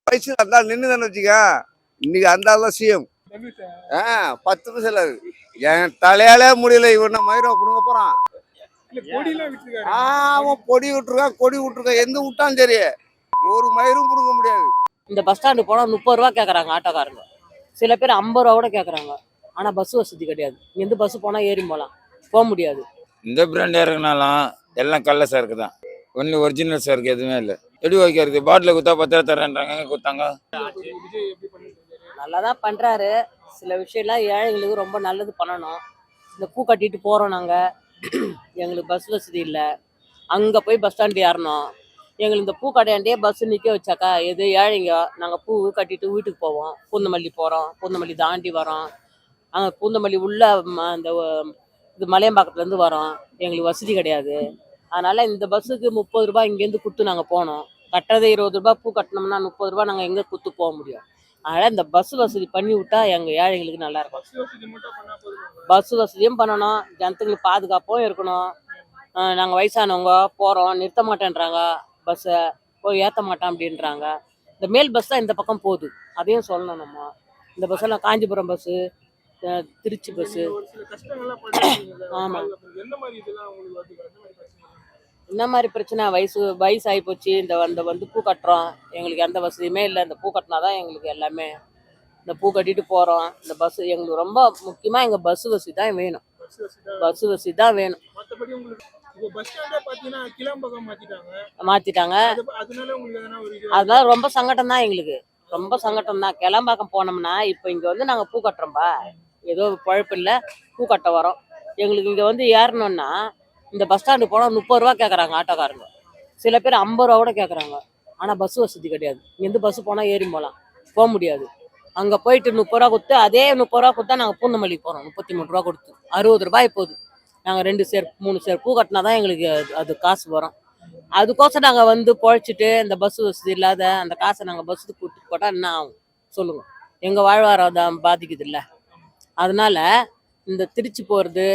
வயசு அந்த நின்றுதானே வச்சுக்க. இன்னைக்கு அந்த ஆள் சிஎம். 10 நிமிஷம் இல்லை. என் தலையாலே முடியல. இவன் மயிரை பிடுங்க போறான். அவன் பொடி விட்டுருக்கான், கொடி விட்டுருக்கான். எந்த விட்டான் சரி, ஒரு மயிரும் பிடுங்க முடியாது. இந்த பஸ் ஸ்டாண்டு போனா 30 ரூபா கேட்கறாங்க ஆட்டோக்காரங்க. சில பேர் 50 ரூபா கூட கேட்கறாங்க. ஆனா பஸ் வசதி கிடையாது. எந்த பஸ் போனா ஏறி போக முடியாது. இந்த பிராண்ட் இறங்கினாலும் எல்லாம் கள்ள சரக்கு தான். ஒன்லி ஒரிஜினல் சரக்கு எதுவுமே இல்லை. எப்படி வைக்கிறது? பாட்டில் குத்தா 10 ரூபா தரேன்றாங்க. குத்தாங்க. நல்லா தான் பண்றாரு. சில விஷயம்லாம் ஏழைங்களுக்கு ரொம்ப நல்லது பண்ணணும். இந்த பூ கட்டிட்டு போறோம் நாங்க. எங்களுக்கு பஸ் வசதி இல்லை. அங்க போய் பஸ் ஸ்டாண்டு ஏறணும். எங்களுக்கு இந்த பூ கடையாண்டே பஸ் நிற்க வச்சாக்கா எது ஏழைங்க. நாங்கள் பூ கட்டிட்டு வீட்டுக்கு போவோம். பூந்தமல்லி போகிறோம், பூந்தமல்லி தாண்டி வரோம். அங்கே பூந்தமல்லி உள்ள அந்த இது மலையம்பாக்கத்துலேருந்து வரோம். எங்களுக்கு வசதி கிடையாது. அதனால் இந்த பஸ்ஸுக்கு 30 ரூபா இங்கேருந்து கொடுத்து நாங்கள் போனோம். கட்டுறது 20 ரூபா. பூ கட்டினோம்னா 30 ரூபா. நாங்கள் எங்கே கொடுத்து போக முடியும்? அதனால் இந்த பஸ் வசதி பண்ணி விட்டா எங்கள் ஏழைங்களுக்கு நல்லா இருக்கும். பஸ் வசதியும் பண்ணணும், ஜனத்துங்களுக்கு பாதுகாப்பும் இருக்கணும். நாங்கள் வயசானவங்க போகிறோம், நிறுத்த மாட்டேன்றாங்க. பஸ்ஸை போய் ஏற்ற மாட்டேன் அப்படின்றாங்க. இந்த மேல் பஸ் தான் இந்த பக்கம் போகுது, அதையும் சொல்லணும். நம்ம இந்த பஸ்ஸெல்லாம் காஞ்சிபுரம் பஸ்ஸு, திருச்சி பஸ்ஸு. ஆமாம். என்ன மாதிரி பிரச்சனை? வயசு ஆகி போச்சு. வந்து பூ கட்டுறோம், எங்களுக்கு எந்த வசதியுமே இல்லை. இந்த பூ கட்டினா தான் எங்களுக்கு எல்லாமே. இந்த பூ கட்டிட்டு போகிறோம். இந்த பஸ்ஸு எங்களுக்கு ரொம்ப முக்கியமாக. எங்கள் பஸ் வசதி தான் வேணும். பஸ் வசதி தான் வேணும். மாத்திட்டாங்க. அதனால ரொம்ப சங்கடம் தான் எங்களுக்கு. ரொம்ப சங்கடம் தான். கிளம்பாக்கம் போனோம்னா இப்போ இங்கே வந்து நாங்கள் பூ கட்டுறோம்பா, ஏதோ பழப்பு இல்லை, பூ கட்ட வரோம். எங்களுக்கு இங்கே வந்து ஏறணும்னா இந்த பஸ் ஸ்டாண்டு போனால் 30 ரூபா கேட்குறாங்க ஆட்டோக்காரங்க. சில பேர் 50 ரூபா கூட கேட்குறாங்க. ஆனால் பஸ் வசதி கிடையாது. இங்கேருந்து பஸ்ஸு போனால் ஏறி போக முடியாது. அங்கே போயிட்டு 30 ரூபா கொடுத்து, அதே 30 ரூபா கொடுத்தா நாங்கள் பூந்தமல்லி போகிறோம். 33 ரூபா கொடுத்து 60 ரூபாய் போகுது. நாங்கள் 2 சேர் 3 சேர் பூ கட்டினா தான் எங்களுக்கு அது காசு வரும். அதுக்கோசம் நாங்கள் வந்து பொழைச்சிட்டு இந்த பஸ் வசதி இல்லாத அந்த காசை நாங்கள் பஸ்ஸுக்கு கூப்பிட்டு போட்டால் என்ன ஆகும் சொல்லுங்கள்? எங்கள் வாழ்வாதாரம் பாதிக்குது இல்லை. அதனால இந்த திருச்சி போகிறது,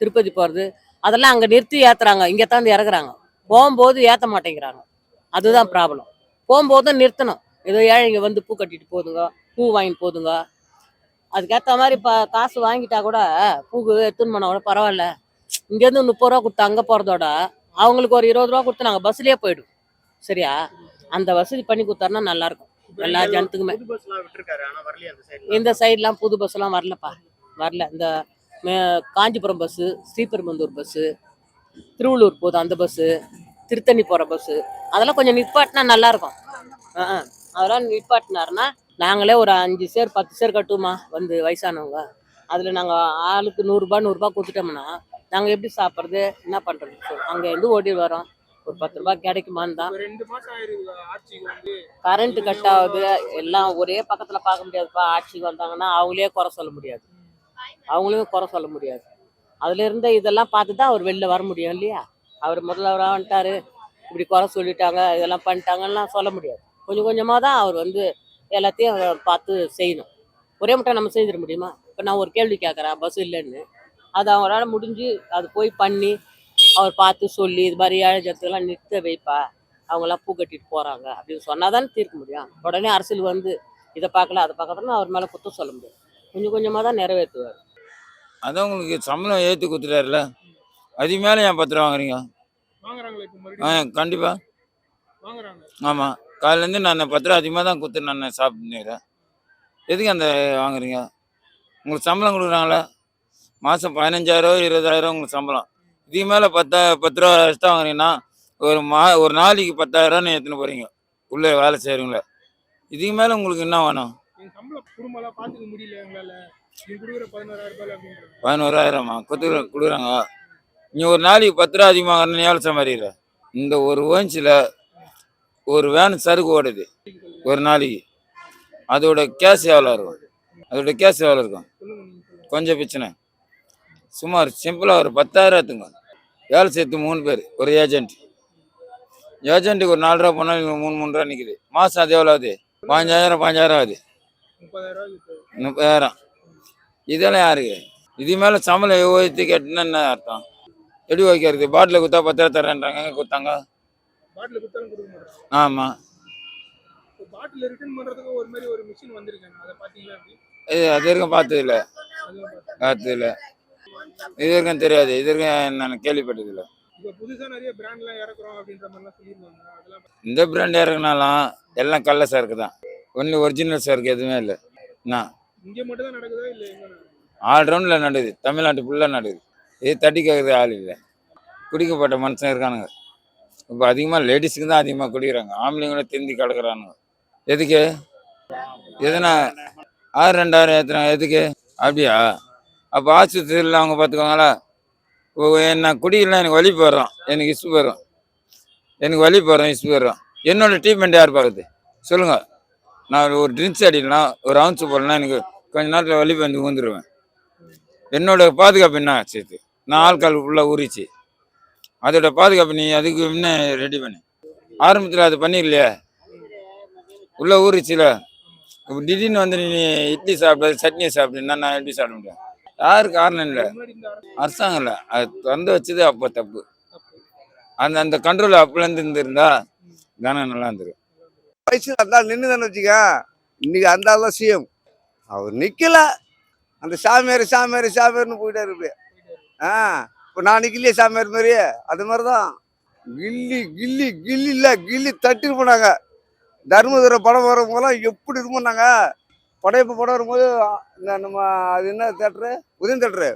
திருப்பதி போகிறது, அதெல்லாம் அங்கே நிறுத்தி ஏற்றுறாங்க. இங்கே தான் இறக்குறாங்க. போகும்போது ஏற்ற மாட்டேங்கிறாங்க. அதுதான் ப்ராப்ளம். போகும்போது நிறுத்தணும். ஏதோ ஏழைங்க வந்து பூ கட்டிட்டு போதுங்க, பூ வாங்கிட்டு போதுங்க. அதுக்கேற்ற மாதிரி காசு வாங்கிட்டா கூட பூக்கு எடுத்துன்னு போனால் கூட பரவாயில்ல. இங்கேருந்து 30 ரூபா கொடுத்து அங்கே போகிறதோட அவங்களுக்கு ஒரு 20 ரூபா கொடுத்து நாங்கள் பஸ்லேயே போயிடும். சரியா? அந்த வசதி பண்ணி கொடுத்தாருன்னா நல்லாயிருக்கும் எல்லா ஜனத்துக்குமே. இந்த சைட்லாம் புது பஸ்ஸெல்லாம் வரலப்பா, வரல. இந்த காஞ்சிபுரம் பஸ்ஸு, ஸ்ரீபெரும்புதூர் பஸ்ஸு, திருவள்ளூர் போகுது அந்த பஸ்ஸு, திருத்தணி போகிற பஸ்ஸு, அதெல்லாம் கொஞ்சம் நிப்பாட்டினா நல்லாயிருக்கும். அதெல்லாம் நிப்பாட்டினாருன்னா நாங்களே ஒரு 5 சேர் 10 சேர் கட்டுவோமா வந்து வயசானவங்க. அதில் நாங்கள் ஆளுக்கு 100 ரூபா கொடுத்துட்டோம்னா நாங்கள் எப்படி சாப்பிட்றது, என்ன பண்ணுறது? அங்கே இருந்து ஓடி வரோம். ஒரு 10 ரூபா கிடைக்குமான்னு தான். கரண்ட்டு கட் ஆகுது. எல்லாம் ஒரே பக்கத்தில் பார்க்க முடியாதுப்பா. ஆட்சிக்கு வந்தாங்கன்னா அவங்களே குறை சொல்ல முடியாது. அதுல இருந்த இதெல்லாம் பார்த்து தான் அவர் வெளில வர முடியும் இல்லையா? அவர் முதல்வராக வந்துட்டாரு, இப்படி குறை சொல்லிட்டாங்க, இதெல்லாம் பண்ணிட்டாங்கன்னா சொல்ல முடியாது. கொஞ்சம் கொஞ்சமாக தான் அவர் வந்து எல்லாத்தையும் பார்த்து செய்யணும். ஒரே மட்டும் நம்ம செஞ்சிட முடியுமா? இப்போ நான் ஒரு கேள்வி கேட்குறேன் பஸ் இல்லைன்னு, அது அவரால் முடிஞ்சு அது போய் பண்ணி அவர் பார்த்து சொல்லி இது மாதிரி ஏழை ஜனத்துக்கெல்லாம் நிறுத்த வைப்பா, அவங்களாம் பூ கட்டிட்டு போகிறாங்க அப்படின்னு சொன்னால் தானே தீர்க்க முடியும். உடனே அரசியல் வந்து இதை பார்க்கல அதை பார்க்கறதுன்னு அவர் மேலே குற்றம் சொல்ல முடியாது. கொஞ்சம் கொஞ்சமாக தான் நிறைவேற்றுவார். அதான் உங்களுக்கு சம்பளம் ஏற்றி கொடுத்துட்டாருல, அது மேலே ஏன் 10 ரூபா வாங்குறீங்க? கண்டிப்பாக ஆமாம். காலையிலேருந்து நான் 10 ரூபா அதிகமாக தான் கொடுத்து நான் சாப்பிட்டுக்கிறேன். எதுக்கு அந்த வாங்குறீங்க? உங்களுக்கு சம்பளம் கொடுக்குறாங்களே, மாதம் 15,000 20,000 உங்களுக்கு சம்பளம். இதுக்கு மேலே 10 ரூபா எக்ஸ்ட்ரா வாங்குறீங்கன்னா ஒரு நாளைக்கு 10,000 எடுத்துன்னு போகிறீங்க உள்ளே வேலை செய்கிறீங்கள. இதுக்கு மேலே உங்களுக்கு என்ன வேணும்? 11,000மா கொடுக்குறாங்க. நீ ஒரு நாளைக்கு 10 ரூபா அதிகமாக வாங்குறேன்னு எவ்வளோ சம்பாதிக்கிற? இந்த ஒரு ஓன்ஸில் ஒரு வேன் சருக்கு ஓடுது ஒரு நாளைக்கு. அதோட கேஸ் எவ்வளோ இருக்கும்? கொஞ்சம் பிரச்சனை. சுமார் சிம்பிளாக ஒரு 10,000 எடுத்துங்க. வேலை சேர்த்து 3 பேர், ஒரு ஏஜென்ட்டுக்கு ஒரு 4 ரூபா போனால் 3 ரூபா நிற்குது. மாதம் அது எவ்வளோ ஆகுது? 5,000 ஆகுது. 30,000. இதெல்லாம் யாருக்கு? இது மேலே சம்பளம் உயர்த்தி கேட்டுன்னா என்ன அர்த்தம்? எப்படி வைக்கிறது? பாட்டில் கொடுத்தா 10 ரூபா தரேன்றாங்க. எங்கே கொடுத்தாங்க? ஆமாம். பாட்டில் ரிட்டர்ன் பண்றதுக்கு ஒரு மாதிரி ஒரு மிஷின் வந்திருக்காங்க, அதை பாத்தீங்களா அப்படி? அது வரைக்கும் பார்த்ததில்ல. அதுவும் பாத்தீங்க. பார்த்ததில்ல. இது வரைக்கும் தெரியாது. இது வரைக்கும் நான் கேள்விப்பட்டதில்லை. இப்ப புதுசா நிறைய பிராண்ட்லாம் இறக்குறோம் அப்படின்ற மாதிரிலாம் சொல்லியிருந்தாங்க, அதெல்லாம் இந்த பிராண்ட் இறக்குனாலும் எல்லாம் கள்ள சரக்கு தான். ஒன்லி ஒரிஜினல் சரக்கு எதுவுமே இல்லை. என்ன இங்க மட்டும் தான் நடக்குதா இல்ல எங்க நடக்குது? ஆல்ரவுண்டில் நடுது, தமிழ்நாட்டு ஃபுல்லாக நடுது. இது தட்டி கேட்குறது ஆள் இல்லை. குடிக்கப்பட்ட மனுஷன் இருக்கானுங்க. இப்போ அதிகமாக லேடிஸுக்கு தான் அதிகமாக குடிக்கிறாங்க. ஆம்பளைங்களும் திருந்தி கிடக்குறானுங்க. எதுக்கு? எதுனா 6,000 ஏற்றுறாங்க. எதுக்கு? அப்படியா? அப்போ ஆஸ்பத்திரியில் அவங்க பார்த்துக்கோங்களா? நான் குடிக்கலாம், எனக்கு வலி போடுறோம், எனக்கு இஷ்டு போயிடும், எனக்கு வலி போடுறோம், இஷ்டு போயிடும். என்னோட ட்ரீட்மெண்ட் யார் பார்க்குது சொல்லுங்கள்? நான் ஒரு ட்ரிங்க்ஸ் அடிக்கலாம், ஒரு அவுன்ஸ் போடலாம், எனக்கு கொஞ்ச நேரத்தில் வலி வந்து ஊந்துருவேன். என்னோட பாதுகாப்பு என்ன சேர்த்து? நான் ஆள்கால் ஃபுல்லாக ஊறிச்சு. அதோட பாதுகாப்பு நீ அதுக்கு முன்ன ரெடி பண்ணு. ஆரம்பத்தில் அது பண்ணிடலையே, உள்ளே ஊறிச்சுல. இப்போ திடீர்னு வந்து நீ இட்லி சாப்பிட சட்னி சாப்பிடுன்னா நான் எப்படி சாப்பிட முடியும்? யாரு காரணம் இல்லை, முன்னாடி இந்த அரசு அரசாங்கம் இல்லை. அது திறந்து வச்சது அப்போ தப்பு. அந்த அந்த கண்ட்ரோல் அப்போலேருந்து இருந்திருந்தா தானே நல்லா இருந்திருக்கும். வயசு அந்த ஆள் நின்றுதானே வச்சுக்க. இன்னைக்கு அந்த ஆள் தான் சிஎம். அவர் நிக்கல, அந்த சாமியார்னு போயிட்டாரு இப்படி. இப்போ நான் நிக்கலையே சாமியார் மாதிரி, அது மாதிரிதான். கில்லி கில்லி கில்லி இல்ல கில்லி தட்டிட்டு போனாங்க. தர்மதுரை படம் வரும்போதெல்லாம் எப்படி இது பண்ணாங்க. படையப்பு படம் வரும்போது இந்த நம்ம அது என்ன தேட்டரு, உதயம் தேட்டரு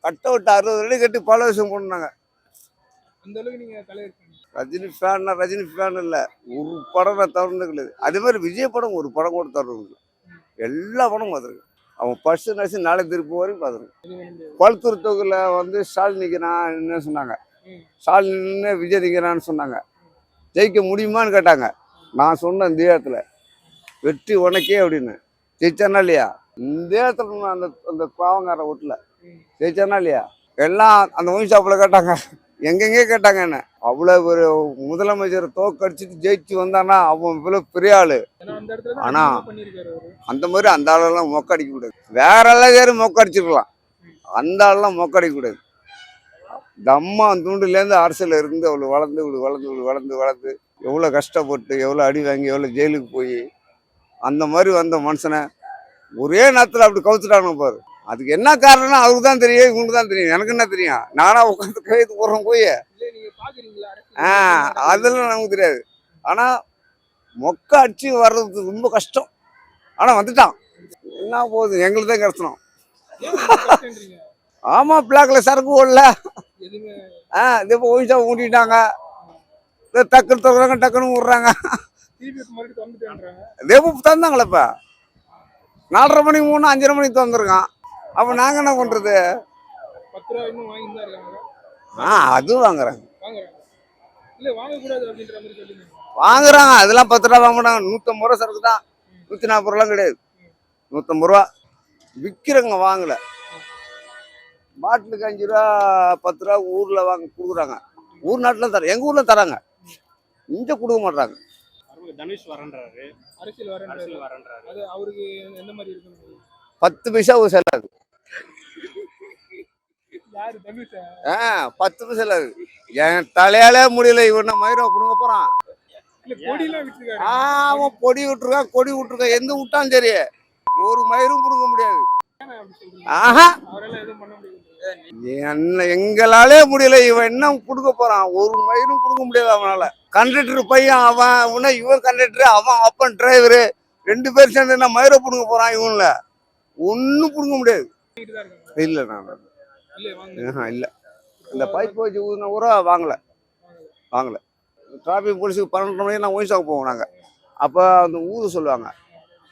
கட்ட விட்டு 60 அடி கட்டி பல விஷயம் போனாங்க. அந்த அளவுக்கு நீங்க தலைவர் ரஜினி ஃபேன் இல்லை, ஒரு படம் நான் தவறுனது. அதே மாதிரி விஜய் படம் ஒரு படம் கூட தவறு. எல்லா படமும் பார்த்துருக்கேன். அவன் ஃபர்ஸ்ட் நடிச்சு நாளை திருப்பி வரைக்கும் பார்த்துருக்கேன். குளத்தூர் தொகுதியில் வந்து ஸ்டாலின் நிற்கிறான்னு சொன்னாங்க. ஸ்டாலின் நின்று விஜய் நிற்கிறான்னு சொன்னாங்க. ஜெயிக்க முடியுமான்னு கேட்டாங்க. நான் சொன்னேன் இந்த இடத்துல வெற்றி உனக்கே அப்படின்னு. ஜெயிச்சானா இல்லையா? இந்த இடத்துல அந்த அந்த பாவங்கார வீட்டில் ஜெயிச்சானா இல்லையா? எல்லாம் அந்த ஒயின் ஷாப்பில் கேட்டாங்க, எங்கெங்கே கேட்டாங்க என்ன. அவ்வளோ ஒரு முதலமைச்சர் தோக்கடிச்சிட்டு ஜெயிச்சு வந்தானா அவன் இவ்வளோ பெரிய ஆளு. ஆனா அந்த மாதிரி அந்த ஆளெல்லாம் மொக்கடிக்க கூடாது. வேற எல்லாம் மொக்கடிச்சிருக்கலாம், அந்த ஆளெல்லாம் மொக்கடிக்க கூடாது. இந்த அம்மா தூண்டுலேருந்து அரசியல் இருந்து அவளை வளர்ந்து எவ்வளோ கஷ்டப்பட்டு எவ்வளோ அடி வாங்கி எவ்வளோ ஜெயிலுக்கு போய் அந்த மாதிரி வந்த மனுஷனை ஒரே நேரத்தில் அப்படி கவுத்துட்டாங்க பாரு. அதுக்கு என்ன காரணம்னா அவருக்கு தான் தெரியும், இவங்களுக்கு தான் தெரியும், எனக்கு என்ன தெரியும். நானா உட்காந்து கைது போடுறோம் போய். அதெல்லாம் நமக்கு தெரியாது. ஆனா மொக்க அடிச்சு வர்றதுக்கு ரொம்ப கஷ்டம். ஆனா வந்துட்டான், என்ன போகுது எங்களுக்கு தான் கிடைச்சணும். ஆமா, பிளாக்ல சரக்கு ஓடல. இப்போ ஒயின்ஷா ஊட்டிட்டாங்க, டக்குன்னு தர்றாங்க, டக்குன்னு விடுறாங்க. தந்தாங்களே இப்ப 4:30 மணிக்கு 3 5:30 மணிக்கு தந்துருக்கான். அப்ப நாங்க என்ன பண்றது? அதுவும் வாங்குறாங்க. வாங்குறாங்க, அதெல்லாம் 10 ரூபா வாங்க மாட்டாங்க. 150 ரூபா சரக்கு தான், 140 ரூபாலாம் கிடையாது. 150 ரூபா விற்கிறவங்க வாங்கல. பாட்டிலுக்கு 5 ரூபா 10 ரூபா ஊர்ல வாங்க கொடுக்குறாங்க. ஊர் நாட்டுல தர, எங்க ஊர்ல தராங்க, இங்க கொடுக்க மாட்டாங்க. தனுஷ் வரன்றாரு, அரசியல் வரன்றாரு. அது அவருக்கு எந்த மாதிரி இருக்கு? 10 பைசா ஒரு செல்லாது. யாரு தனுஷா? 10 பைசா செல்லாது. என் தலையாலே முடியல, இவன் மயிரம் புடுங்க போறான். அவன் பொடி விட்டுருக்கான், எந்த விட்டான் சரி, ஒரு மயிரும் புடுங்க முடியாது. எங்களாலே முடியல, இவன் என்ன கொடுக்க போறான், ஒரு மயிரும் கொடுக்க முடியாது அவனால. கண்டக்டர் பையன் அவன், இவன் கண்டக்டர், அவன் அப்பன் டிரைவரு, 2 பேர் சேர்ந்து என்ன மயிரை புடுங்க போறான். இவன்ல ஒன்னும் புடுங்க முடியாது. இல்ல நான் இல்ல, இந்த பைப் வச்சு ஊதின ஊரா வாங்கல. டிராபிக் போலீஸுக்கு 12 மணிக்கு நான் ஒயின் ஷாப் போவோம் நாங்கள். அப்போ அந்த ஊத சொல்லுவாங்க,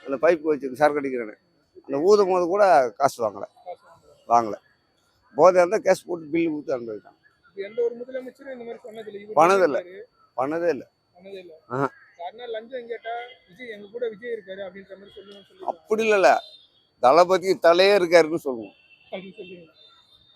அந்த பைப் வச்சு சரக்கு அடிக்கிறேன்னு. அந்த ஊதும் போது கூட காசு வாங்கலை. போதை இருந்தால் கேஸ் போட்டு பில்லு கொடுத்து அனுப்பிட்டாங்க. பண்ணதே இல்லை. அப்படி இல்லைல்ல, தளபதி தலையே இருக்காருன்னு சொல்லுவோம்.